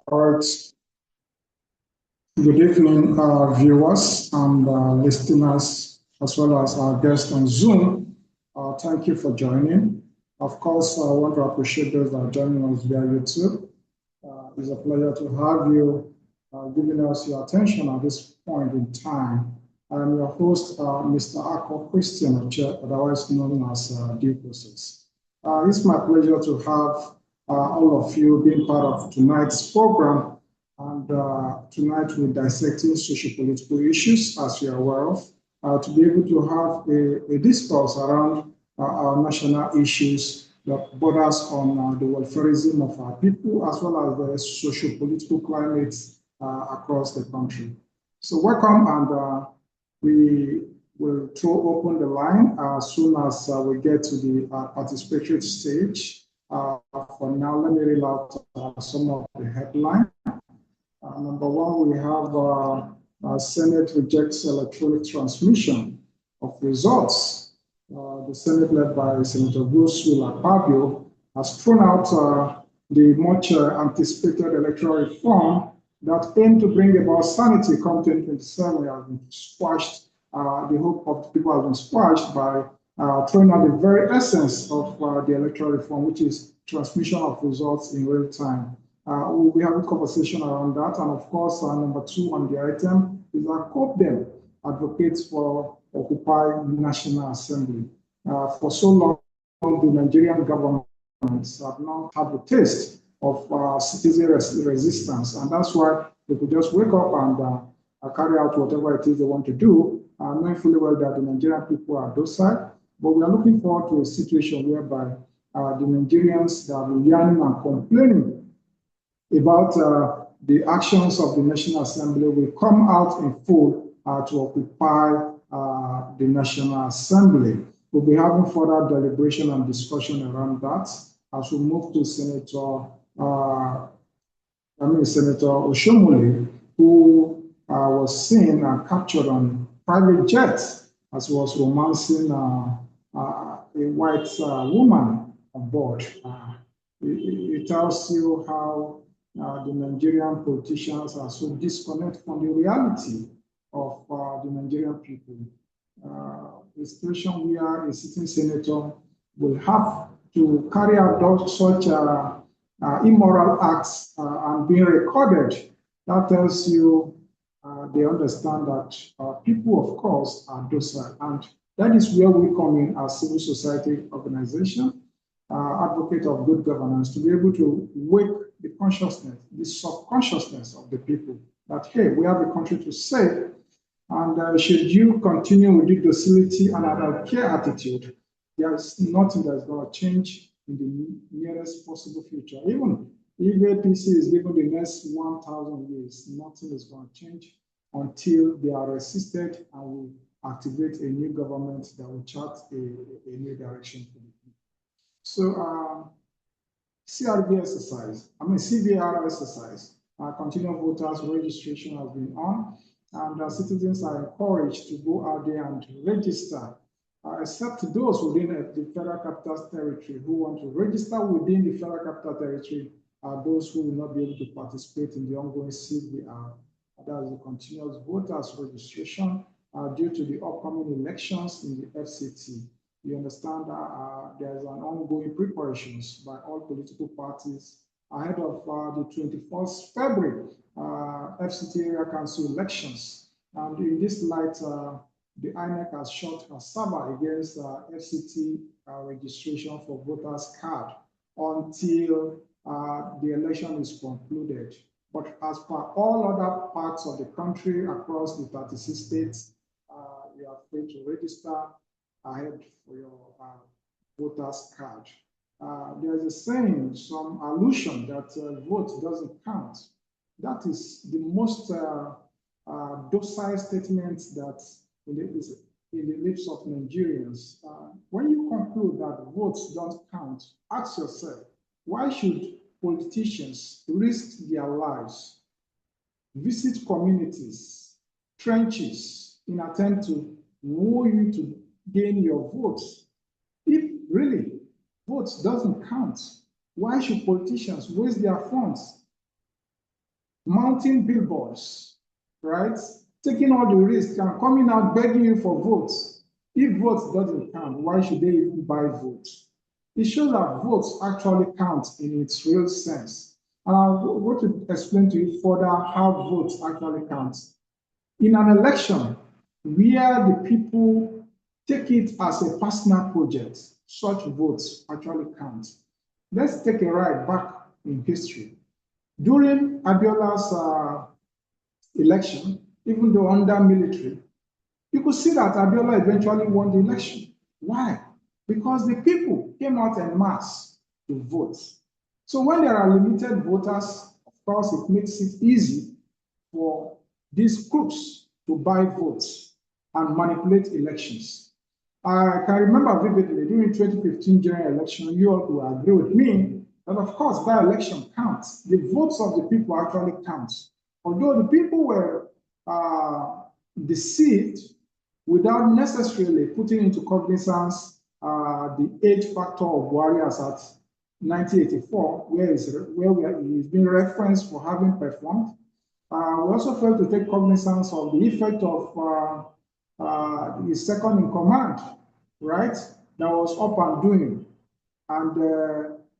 All right. Good evening, viewers and listeners, as well as our guests on Zoom. Thank you for joining. Of course, I want to appreciate those that are joining us via YouTube. It's a pleasure to have you giving us your attention at this point in time. I'm your host, Mr. Akko Christian Oche, otherwise known as Due Process. It's my pleasure to have all of you being part of tonight's program. And tonight we're dissecting socio-political issues, as you are aware of, to be able to have a discourse around our national issues that borders on the welfareism of our people, as well as the socio-political climates across the country. So welcome, and we will throw open the line as soon as we get to the participatory stage. For now, let me read out some of the headlines. Number one, we have Senate rejects electronic transmission of results. The Senate, led by Senator Godswill Akpabio, has thrown out the much anticipated electoral reform that aimed to bring about sanity come 2027 has been squashed. The hope of the people has been squashed by throwing out the very essence of the electoral reform, which is transmission of results in real time. We'll be having a conversation around that. And of course, number two on the item is our COPDEM advocates for Occupy National Assembly. For so long, the Nigerian government have not had the taste of citizen resistance. And that's why they could just wake up and carry out whatever it is they want to do, knowing fully well that the Nigerian people are docile. But we are looking forward to a situation whereby the Nigerians that are yearning and complaining about the actions of the National Assembly will come out in full to occupy the National Assembly. We'll be having further deliberation and discussion around that as we move to Senator Oshomole, who was seen and captured on private jets as he was romancing a white woman on board. It tells you how the Nigerian politicians are so disconnected from the reality of the Nigerian people. A situation where a sitting senator will have to carry out such immoral acts and being recorded, that tells you they understand that people, of course, are docile. And that is where we come in as civil society organization, advocate of good governance, to be able to wake the consciousness, the subconsciousness of the people that, hey, we have a country to save, and should you continue with the docility and an care attitude, there's nothing that's going to change in the nearest possible future. Even if APC is given the next 1,000 years, nothing is going to change until they are resisted and will activate a new government that will chart a new direction for the people. So CRB exercise, CVR exercise, continual voters registration has been on, and citizens are encouraged to go out there and register, except those within the Federal Capital Territory who want to register within the Federal Capital Territory are those who will not be able to participate in the ongoing CVR, that is the continuous voters registration, due to the upcoming elections in the FCT. You understand that there's an ongoing preparations by all political parties ahead of the 21st February FCT area council elections. And in this light, the INEC has shot a server against FCT registration for voters card until the election is concluded. But as per all other parts of the country across the 36 states, you are free to register ahead for your voters card. There's a saying, some allusion that vote doesn't count. That is the most docile statement that is in the lips of Nigerians. When you conclude that votes don't count, ask yourself, why should politicians risk their lives, visit communities, trenches, in attempt to woo you to gain your votes? If really votes doesn't count, why should politicians waste their funds mounting billboards, right? Taking all the risk and coming out begging you for votes. If votes doesn't count, why should they even buy votes? It shows that votes actually count in its real sense. And I want to explain to you further how votes actually count. In an election where the people take it as a personal project, such votes actually count. Let's take a ride back in history. During Abiola's election, even though under military, you could see that Abiola eventually won the election. Why? Because the people came out en masse to vote. So when there are limited voters, of course, it makes it easy for these groups to buy votes and manipulate elections. I can remember vividly during 2015 general election, you all will agree with me that, of course, by election counts. The votes of the people actually counts. Although the people were deceived without necessarily putting into cognizance the age factor of warriors at 1984, where he's been referenced for having performed. We also failed to take cognizance of the effect of his second in command, right? That was up and doing. And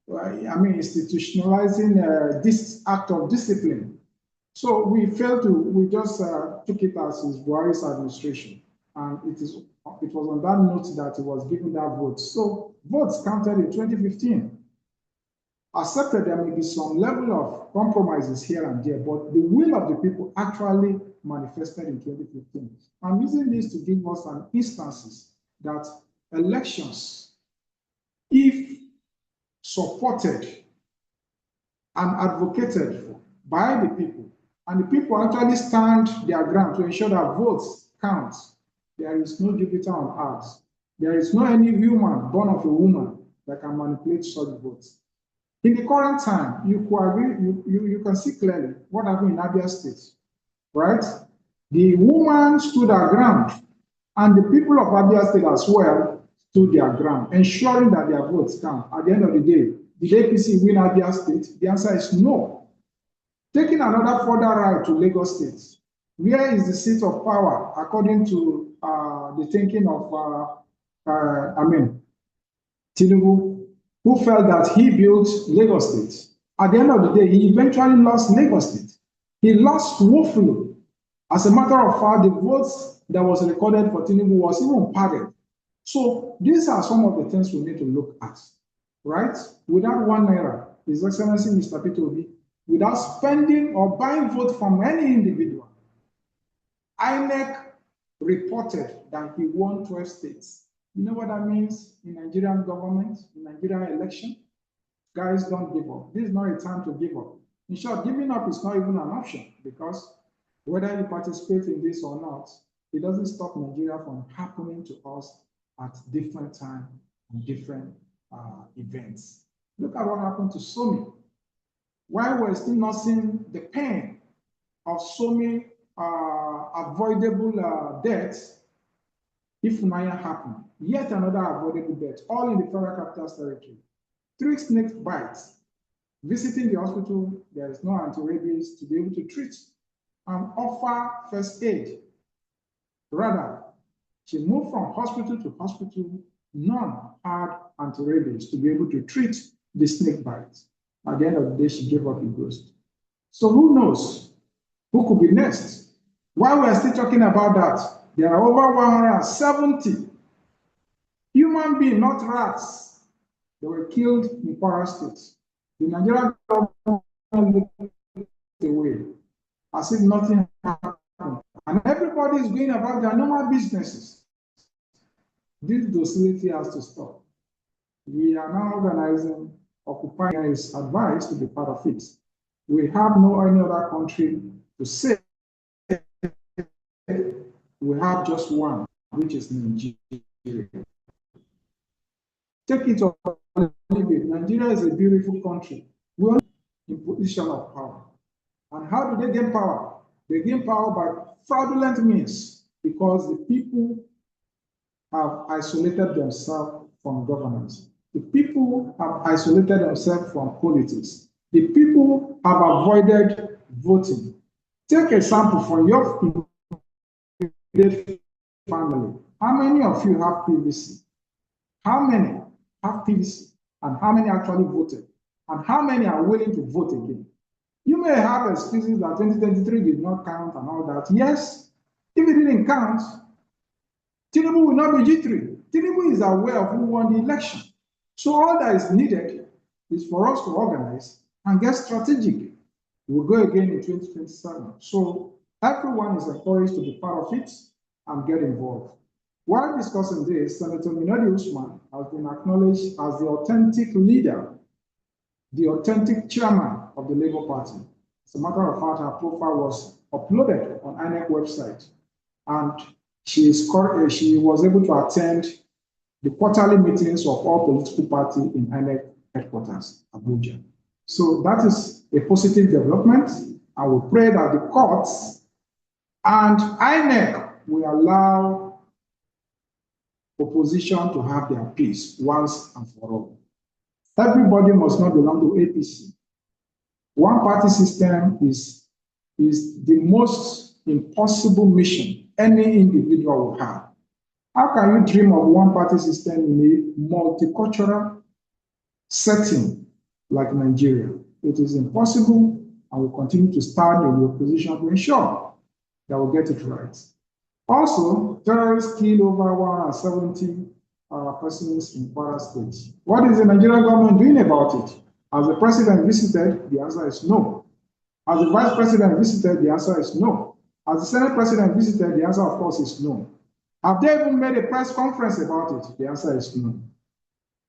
institutionalizing this act of discipline. So we just took it as his Buhari's administration. And it was on that note that he was given that vote. So votes counted in 2015. Accepted there may be some level of compromises here and there, but the will of the people actually manifested in 2015. I'm using this to give us an instances that elections, if supported and advocated for by the people, and the people actually stand their ground to ensure that votes count, there is no Jupiter on earth. There is no any human born of a woman that can manipulate such votes. In the current time, you could agree, you can see clearly what happened in Abia State, right? The woman stood her ground, and the people of Abia State as well stood their ground, ensuring that their votes count. At the end of the day, did APC win Abia State? The answer is no. Taking another further ride to Lagos State, where is the seat of power according to the thinking of Tinubu, who felt that he built Lagos State. At the end of the day, he eventually lost Lagos State. He lost woefully. As a matter of fact, the votes that was recorded for Tinubu was even padded. So these are some of the things we need to look at, right? Without ₦1, His Excellency Mr. Peter Obi, without spending or buying vote from any individual, INEC reported that he won 12 states. You know what that means in Nigerian government, in Nigerian election? Guys, don't give up. This is not a time to give up. In short, giving up is not even an option, because whether you participate in this or not, it doesn't stop Nigeria from happening to us at different times and different events. Look at what happened to Somi. While we're still not seeing the pain of Somi avoidable deaths, if Funaya happened, yet another avoidable death, all in the Federal Capital's territory. 3 snake bites. Visiting the hospital, there is no anti-rabies to be able to treat and offer first aid. Rather, she moved from hospital to hospital. None had anti-rabies to be able to treat the snake bites. At the end of the day, she gave up the ghost. So who knows who could be next? While we're still talking about that, there are over 170 human beings, not rats, that were killed in Kwara State. The Nigerian government looked away as if nothing happened. And everybody is going about their normal businesses. This docility has to stop. We are now organizing Occupy is advised to be part of it. We have no any other country to say. We have just one, which is Nigeria. Take it or leave it. Nigeria is a beautiful country. We are in position of power. And how do they gain power? They gain power by fraudulent means, because the people have isolated themselves from governance. The people have isolated themselves from politics. The people have avoided voting. Take a sample from your family. How many of you have PVC? How many have PVC? And how many actually voted? And how many are willing to vote again? You may have excuses that 2023 did not count and all that. Yes, if it didn't count, Tinubu will not be G3. Tinubu is aware of who won the election. So all that is needed is for us to organize and get strategic. We'll go again in 2027. So everyone is encouraged to be part of it and get involved. While discussing this, Senator Minodi Usman has been acknowledged as the authentic leader, the authentic chairman of the Labour Party. As a matter of fact, her profile was uploaded on INEC website, and she was able to attend the quarterly meetings of all political parties in INEC headquarters, Abuja. So that is a positive development. I will pray that the courts and INEC will allow opposition to have their peace once and for all. Everybody must not belong to APC. One party system is the most impossible mission any individual will have. How can you dream of one party system in a multicultural setting like Nigeria? It is impossible, and we continue to stand in the opposition to ensure that we'll get it right. Also, terrorists killed over 170 persons in Kwara State. What is the Nigerian government doing about it? As the president visited, the answer is no. As the vice president visited, the answer is no. As the Senate president visited, the answer, of course, is no. Have they even made a press conference about it? The answer is no.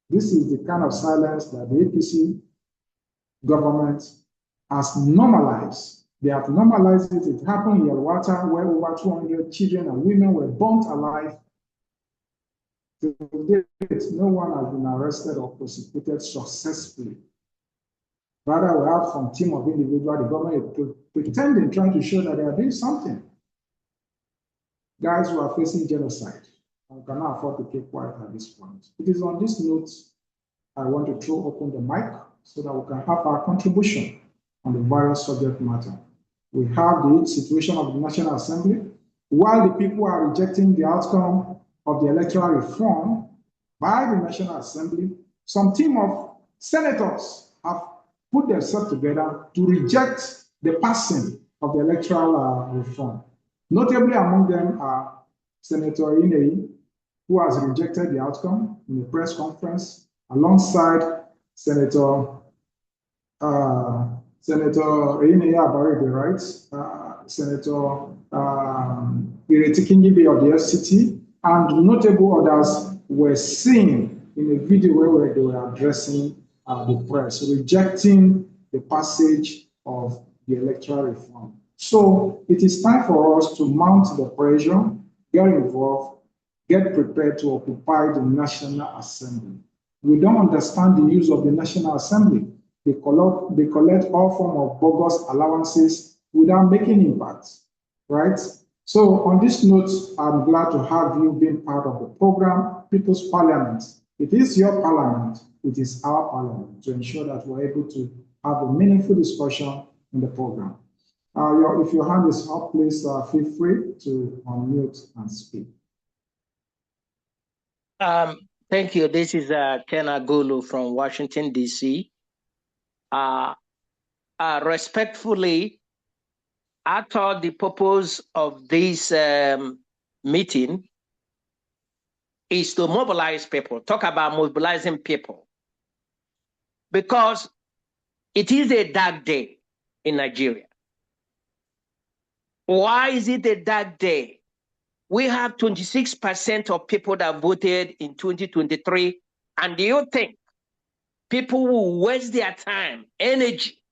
This is the kind of silence that the APC government has normalized. They have normalized it. It happened in Yelwata, where over 200 children and women were burnt alive. To date, no one has been arrested or prosecuted successfully. Rather, we have some team of individuals, the government is pretending, trying to show that they are doing something. Guys who are facing genocide, and cannot afford to keep quiet at this point. It is on this note I want to throw open the mic so that we can have our contribution on the various subject matter. We have the situation of the National Assembly. While the people are rejecting the outcome of the electoral reform by the National Assembly, some team of senators have put themselves together to reject the passing of the electoral reform. Notably among them are Senator Inei, who has rejected the outcome in a press conference, alongside Senator Inei Abarebe, right? Senator Ireti Kingibe of the FCT, and notable others were seen in a video where they were addressing the press, rejecting the passage of the electoral reform. So it is time for us to mount the pressure, get involved, get prepared to occupy the National Assembly. We don't understand the use of the National Assembly. They collect all forms of bogus allowances without making impact, right? So on this note, I'm glad to have you being part of the program, People's Parliament. It is your parliament, it is our parliament, to ensure that we're able to have a meaningful discussion in the program. If your hand is up, please feel free to unmute and speak. Thank you. This is Ken Agulu from Washington, D.C. Respectfully, I thought the purpose of this meeting is to mobilize people, talk about mobilizing people, because it is a dark day in Nigeria. Why is it a dark day? We have 26% of people that voted in 2023, and do you think people will waste their time, energy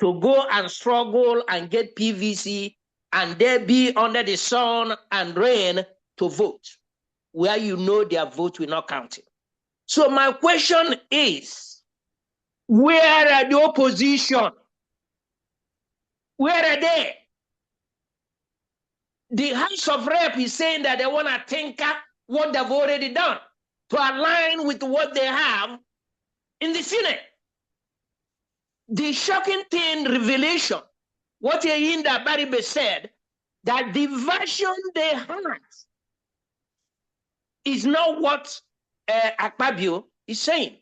to go and struggle and get PVC and they be under the sun and rain to vote, where you know their vote will not count? So my question is, where are the opposition? Where are they? The House of Rep is saying that they want to tinker what they've already done to align with what they have in the Senate. the shocking thing, revelation, what Yinda Baribe said, that the version they had is not what Akpabio is saying.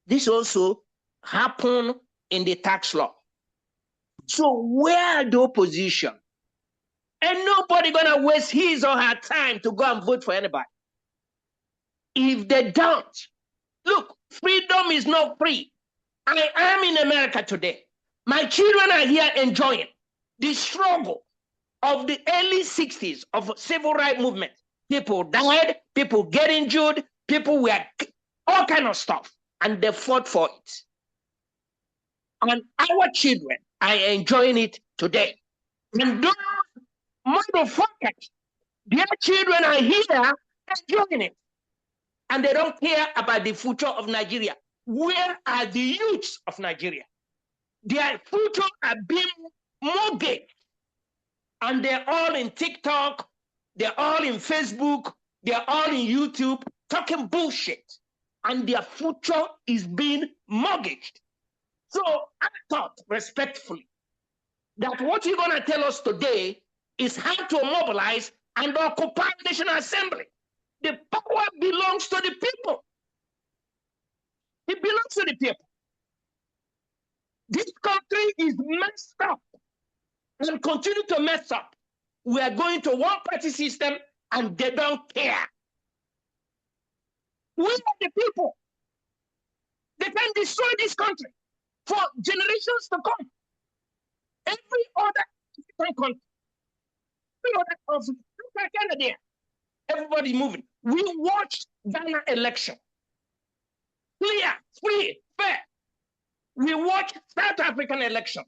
This also happened in the tax law. So where are the opposition? And nobody gonna waste his or her time to go and vote for anybody. If they don't, look, freedom is not free. I am in America today. My children are here enjoying the struggle of the early 60s of civil rights movement. People died, people get injured, people were all kind of stuff, and they fought for it. And our children are enjoying it today. And those motherfuckers, their children are here enjoying it. And they don't care about the future of Nigeria. Where are the youths of Nigeria? Their future are being mortgaged. And they're all in TikTok, they're all in Facebook, they're all in YouTube talking bullshit. And their future is being mortgaged. So I thought respectfully that what you're going to tell us today is how to mobilize and occupy the National Assembly. The power belongs to the people. It belongs to the people. This country is messed up and continue to mess up. We are going to one-party system and they don't care. We are the people. They can destroy this country for generations to come. Every other country, every other country, look at Canada, everybody moving. We watched Ghana election. Clear, free, fair. We watched South African election.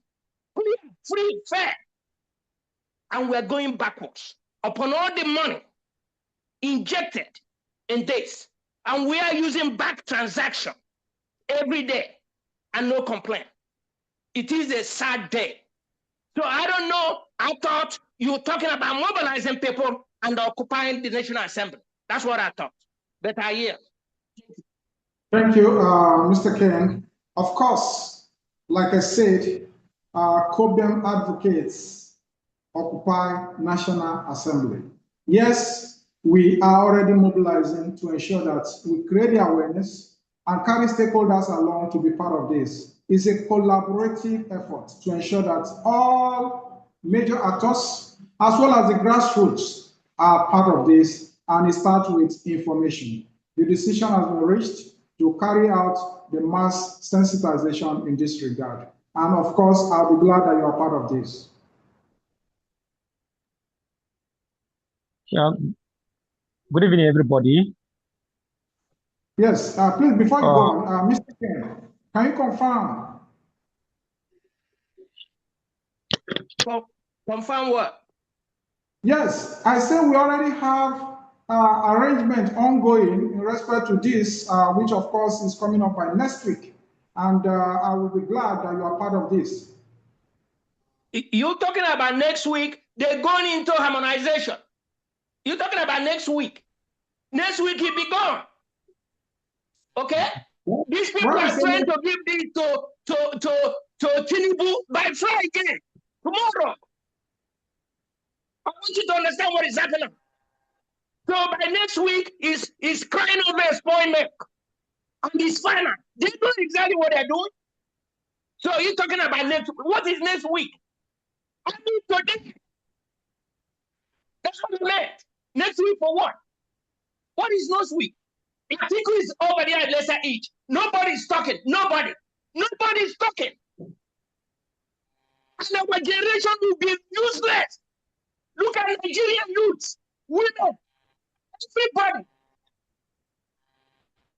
Clear, free, fair. And we're going backwards upon all the money injected in this. And we are using back transaction every day and no complaint. It is a sad day. So I don't know. I thought you were talking about mobilizing people and occupying the National Assembly. That's what I thought. But I hear. Thank you, Mr. Ken. Of course, like I said, COPDEM advocates Occupy National Assembly. Yes, we are already mobilizing to ensure that we create the awareness and carry stakeholders along to be part of this. It's a collaborative effort to ensure that all major actors, as well as the grassroots, are part of this, and it starts with information. The decision has been reached to carry out the mass sensitization in this regard. And of course, I'll be glad that you are part of this. Yeah. Good evening, everybody. Yes, please, before you go on, Mr. Ken, can you confirm? Confirm what? Yes, I say we already have arrangement ongoing in respect to this, which of course is coming up by next week. And I will be glad that you are part of this. You're talking about next week, they're going into harmonization. You're talking about next week. Next week, he'll be gone. Okay? These people are trying to give this to Tinubu by Friday, tomorrow. I want you to understand what is happening. So by next week, is crying over a spoiled milk. And it's final. They know exactly what they're doing. So you're talking about next week. What is next week? I mean today. That's what I meant. Next week for what? What is next week? The article is over there at lesser age. Nobody's talking. Nobody. Nobody's talking. And our generation will be useless. Look at Nigerian youths, women, everybody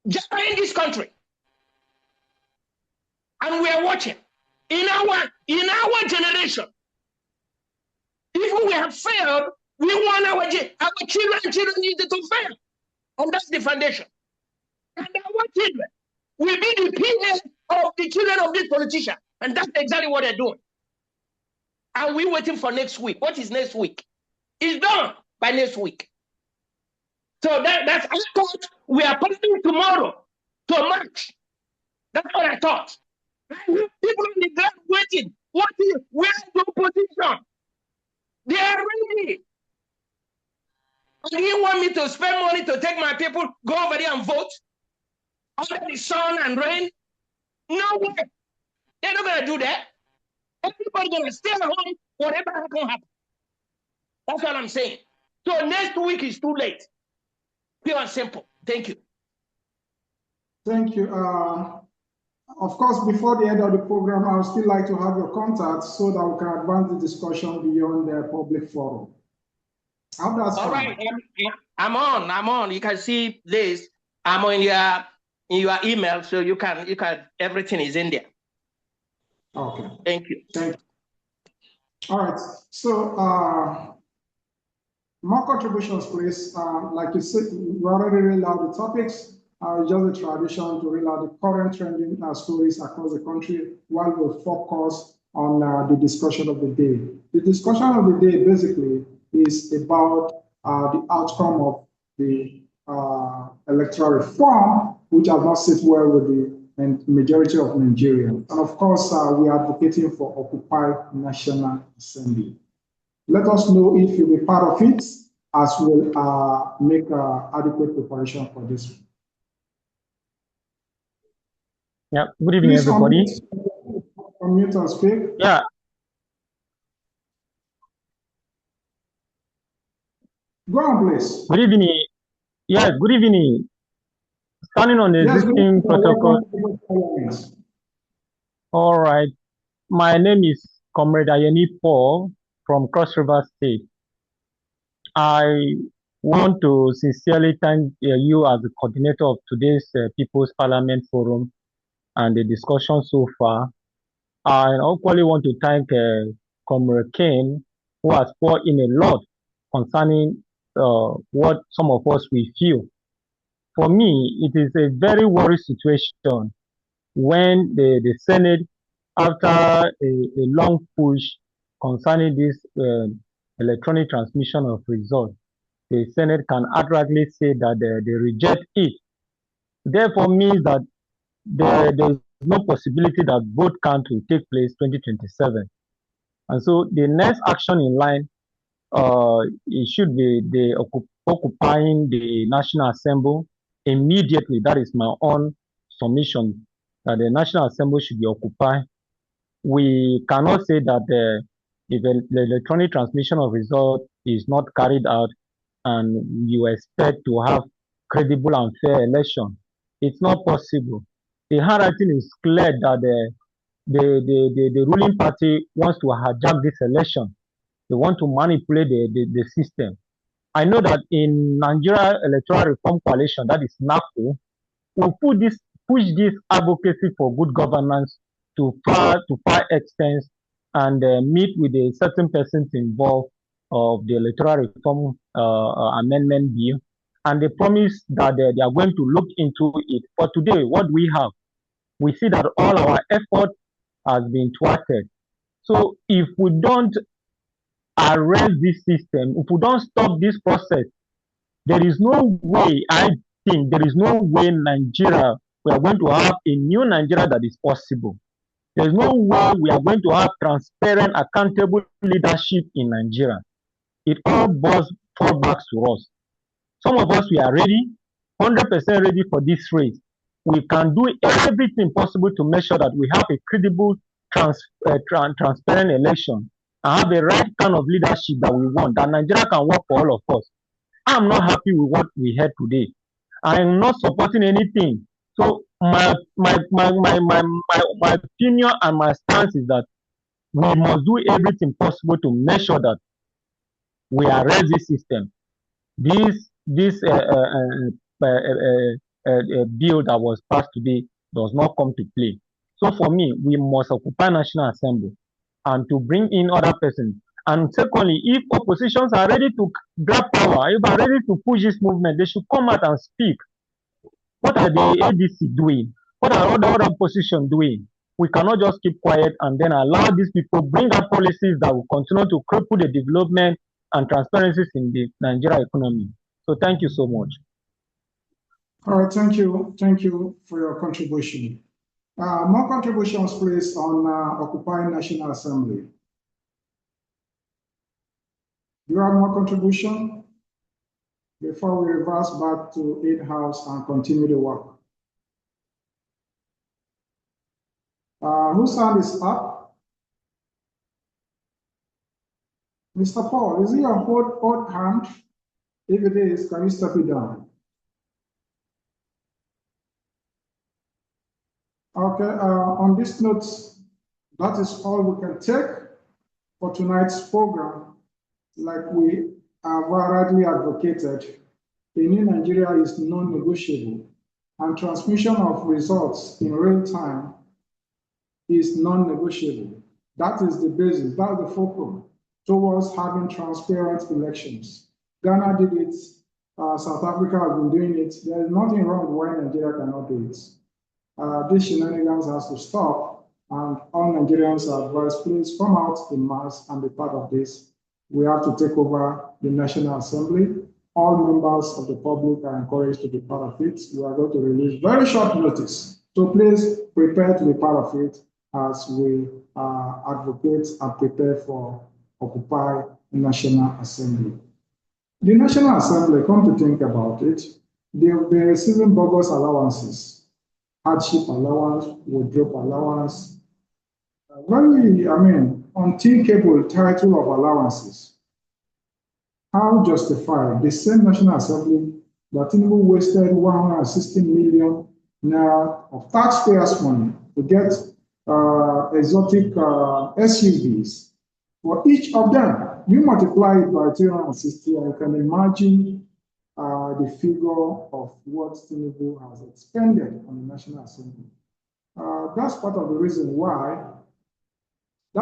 in this country. And we are watching. In our generation, if we have failed, we want our children needed to fail. And that's the foundation. And our children will be the PA of the children of this politician. And that's exactly what they're doing. And we're waiting for next week. What is next week? It's done by next week. So that's I thought we are planning tomorrow to march. That's what I thought. People on the ground waiting. Where is the opposition? They are ready. And you want me to spend money to take my people, go over there and vote under the sun and rain? No way. They're not going to do that. Everybody's going to stay at home, whatever happens, happen. That's what I'm saying. So next week is too late. Pure and simple. Thank you. Thank you. Of course, before the end of the program, I would still like to have your contact so that we can advance the discussion beyond the public forum. How does all right? I'm on. You can see this. I'm on your email, so you can everything is in there. Okay. Thank you. Thank you. All right. So more contributions, please. Like you said, we already read out the topics. It's just a tradition to read out the current trending stories across the country while we focus on the discussion of the day. The discussion of the day basically is about the outcome of the electoral reform, which has not sit well with the majority of Nigerians. And of course, we are advocating for Occupy National Assembly. Let us know if you'll be part of it, as we'll make adequate preparation for this. Yeah, good evening, Please everybody. Unmute and speak. Yeah. Go on, please. Good evening. Yeah, good evening. Standing on the existing protocol. All right. My name is Comrade Ayeni Paul from Cross River State. I want to sincerely thank you as the coordinator of today's People's Parliament Forum and the discussion so far. I equally want to thank Comrade Kane, who has poured in a lot concerning what some of us will feel. For me, it is a very worrisome situation when the Senate, after a long push concerning this electronic transmission of results, the Senate can outrightly say that they reject it. Therefore means that there is no possibility that vote count will take place 2027. And so the next action in line, it should be the occupying the National Assembly immediately. That is my own submission, that the National Assembly should be occupied. We cannot say that if the electronic transmission of results is not carried out and you expect to have credible and fair election. It's not possible. The handwriting is clear that the ruling party wants to hijack this election. They want to manipulate the system. I know that in Nigeria Electoral Reform Coalition, that is NACO, will push this advocacy for good governance to far extent and meet with the certain persons involved of the Electoral Reform Amendment Bill, and they promise that they are going to look into it. But today, what we have, we see that all our effort has been thwarted. So if we don't arrest this system, if we don't stop this process, there is no way, I think, there is no way Nigeria, we are going to have a new Nigeria that is possible. There is no way we are going to have transparent, accountable leadership in Nigeria. It all falls back to us. Some of us, we are ready, 100% ready for this race. We can do everything possible to make sure that we have a credible, transparent election and have the right kind of leadership that we want, that Nigeria can work for all of us. I'm not happy with what we heard today. I am not supporting anything. So my opinion and my stance is that we must do everything possible to make sure that we arrest this system. This bill that was passed today does not come to play. So for me, we must occupy National Assembly and to bring in other persons. And secondly, if oppositions are ready to grab power, if are ready to push this movement, they should come out and speak. What are the ADC doing? What are other opposition doing? We cannot just keep quiet and then allow these people bring up policies that will continue to cripple the development and transparencies in the Nigeria economy. So thank you so much. All right, thank you. Thank you for your contribution. More contributions, please, on Occupy National Assembly. Do you have more contribution before we reverse back to Aid House and continue the work? Whose hand is up? Mr. Paul, is it your old hand? If it is, can you step it down? Okay, on this note, that is all we can take for tonight's program. Like we have widely advocated, a new Nigeria is non-negotiable, and transmission of results in real time is non-negotiable. That is the basis, that's the fulcrum towards having transparent elections. Ghana did it, South Africa has been doing it. There is nothing wrong why Nigeria cannot do it. These shenanigans has to stop, and all Nigerians are advised, please come out in mass and be part of this. We have to take over the National Assembly. All members of the public are encouraged to be part of it. We are going to release very short notice. So please prepare to be part of it as we advocate and prepare for Occupy National Assembly. The National Assembly, come to think about it, they've been receiving bogus allowances, hardship allowance, wardrobe allowance, very, unthinkable title of allowances. How justified the same National Assembly that Tinubu wasted 160 million naira of taxpayers' money to get exotic SUVs for each of them? You multiply it by 360, and you can imagine the figure of what Tinubu has expended on the National Assembly. That's part of the reason why. The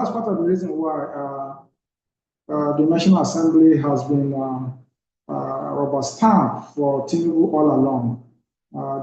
National Assembly has been rubber stamp for Tinubu all along.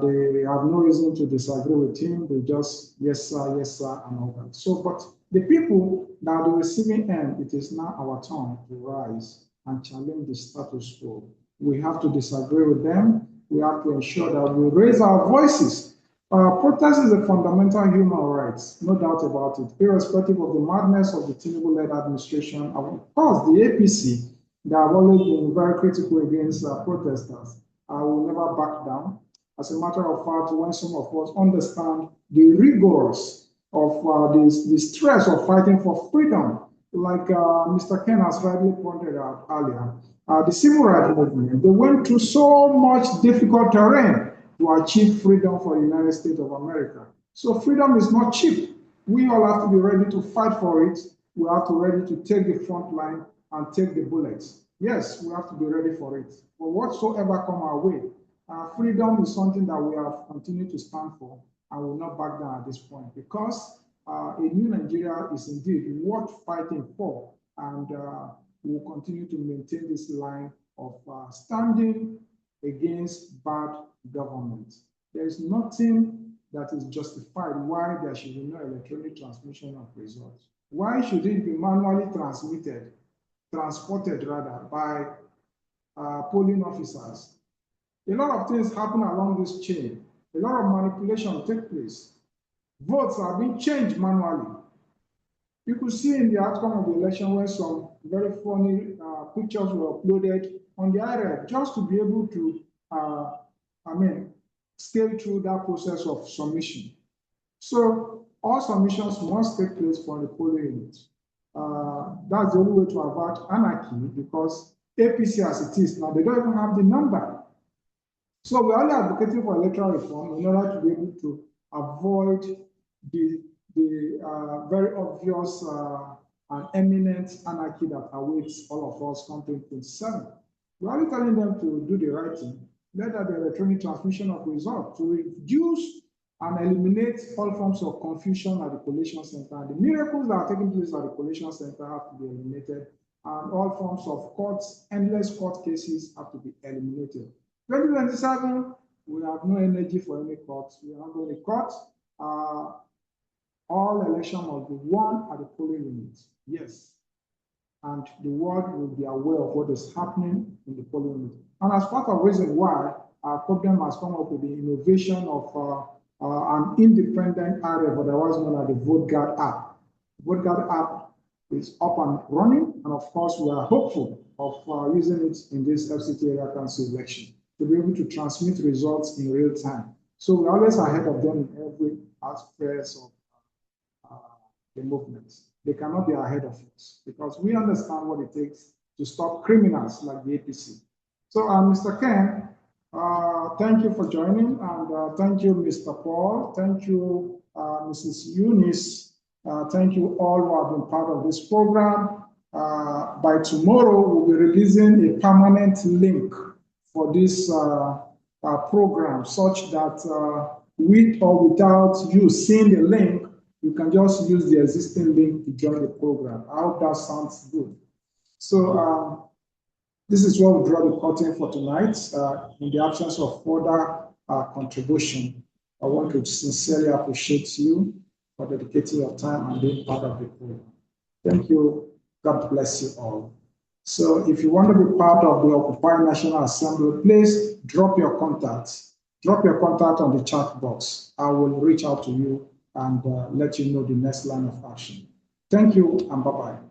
They have no reason to disagree with him. They just, yes, sir, and all that. So, but the people that are the receiving end, it is now our turn to rise and challenge the status quo. We have to disagree with them. We have to ensure that we raise our voices. Protest is a fundamental human right, no doubt about it, irrespective of the madness of the Tinubu-led administration. Of course, the APC, they have always been very critical against protesters. Will never back down. As a matter of fact, when some of us understand the rigors of the stress of fighting for freedom, like Mr. Ken has rightly pointed out earlier, the civil rights movement, they went through so much difficult terrain to achieve freedom for the United States of America. So freedom is not cheap. We all have to be ready to fight for it. We have to be ready to take the front line and take the bullets. Yes, we have to be ready for it. For whatsoever come our way, freedom is something that we have continued to stand for and will not back down at this point, because a new Nigeria is indeed worth fighting for, and we will continue to maintain this line of standing against bad government. There is nothing that is justified why there should be no electronic transmission of results. Why should it be manually transported rather, by polling officers? A lot of things happen along this chain. A lot of manipulation takes place. Votes are being changed manually. You could see in the outcome of the election where some very funny pictures were uploaded on the IRF just to be able to, scale through that process of submission. So all submissions must take place for the polling unit. That's the only way to avert anarchy, because APC as it is now, they don't even have the number. So we're only advocating for electoral reform in order to be able to avoid the very obvious and eminent anarchy that awaits all of us come 2027. We're only telling them to do the right thing. Let there be electronic transmission of results to reduce and eliminate all forms of confusion at the collation center. The miracles that are taking place at the collation center have to be eliminated, and all forms of courts, endless court cases have to be eliminated. 2027, we have no energy for any courts. We are not going to court. All elections must be won at the polling unit. Yes. And the world will be aware of what is happening in the polling unit. And as part of the reason why COPDEM has come up with the innovation of an independent area, but otherwise known as the VoteGuard app. The VoteGuard app is up and running, and of course, we are hopeful of using it in this FCT area council election to be able to transmit results in real time. So we're always ahead of them in every aspect of the movement. They cannot be ahead of us because we understand what it takes to stop criminals like the APC. So, Mr. Ken, thank you for joining, and thank you, Mr. Paul. Thank you, Mrs. Eunice. Thank you all who have been part of this program. By tomorrow, we'll be releasing a permanent link for this program, such that with or without you seeing the link, you can just use the existing link to join the program. I hope that sounds good. So this is where we draw the curtain for tonight. In the absence of further contribution, I want to sincerely appreciate you for dedicating your time and being part of the program. Thank you. God bless you all. So if you want to be part of the Occupy National Assembly, please drop your contacts. Drop your contact on the chat box. I will reach out to you and let you know the next line of action. Thank you and bye-bye.